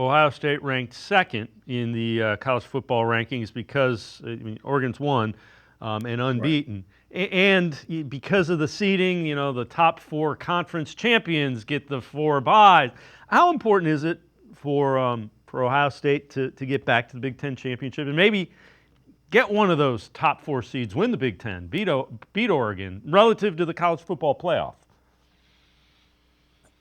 Ohio State ranked second in the college football rankings because Oregon's won and Right. unbeaten. And because of the seeding, the top four conference champions get the four byes. How important is it for Ohio State to get back to the Big Ten championship and maybe get one of those top four seeds, win the Big Ten, beat Oregon relative to the college football playoff?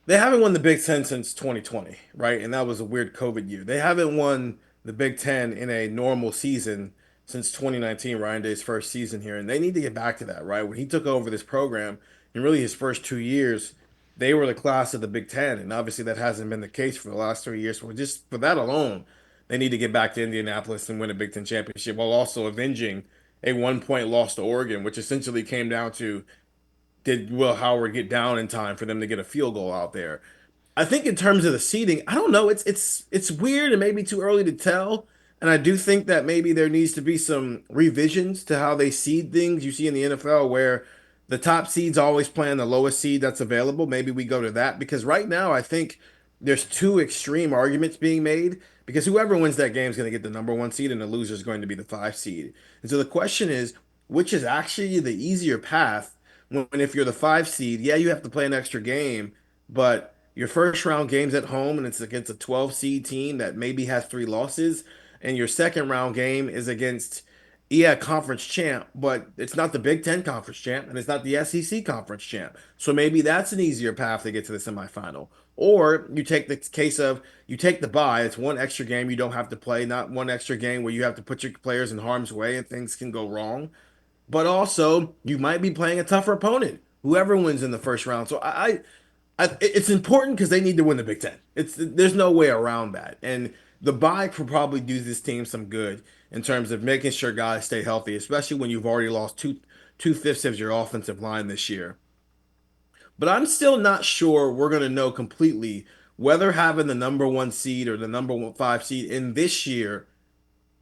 They haven't won the Big Ten since 2020, right? And that was a weird COVID year. They haven't won the Big Ten in a normal season since 2019, Ryan Day's first season here. And they need to get back to that, right? When he took over this program, in really his first 2 years, they were the class of the Big Ten. And obviously that hasn't been the case for the last 3 years. So just for that alone, they need to get back to Indianapolis and win a Big Ten championship while also avenging a 1 point loss to Oregon, which essentially came down to did Will Howard get down in time for them to get a field goal out there? I think in terms of the seeding, I don't know. It's weird and maybe too early to tell. And I do think that maybe there needs to be some revisions to how they seed things. You see in the NFL where the top seeds always playing the lowest seed that's available. Maybe we go to that because right now I think there's two extreme arguments being made because whoever wins that game is going to get the number one seed and the loser is going to be the five seed. And so the question is, which is actually the easier path when if you're the five seed, yeah, you have to play an extra game, but your first round game's at home and it's against a 12 seed team that maybe has three losses, and your second round game is against, yeah, conference champ, but it's not the Big Ten conference champ and it's not the SEC conference champ. So maybe that's an easier path to get to the semifinal. Or you take the case of you take the bye, it's one extra game you don't have to play, not one extra game where you have to put your players in harm's way and things can go wrong, but also you might be playing a tougher opponent, whoever wins in the first round. So it's important because they need to win the Big Ten. It's there's no way around that, and the bye could probably do this team some good in terms of making sure guys stay healthy, especially when you've already lost two fifths of your offensive line this year. But I'm still not sure we're gonna know completely whether having the number one seed or the number one five seed in this year,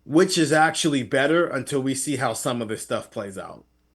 which is actually better until we see how some of this stuff plays out.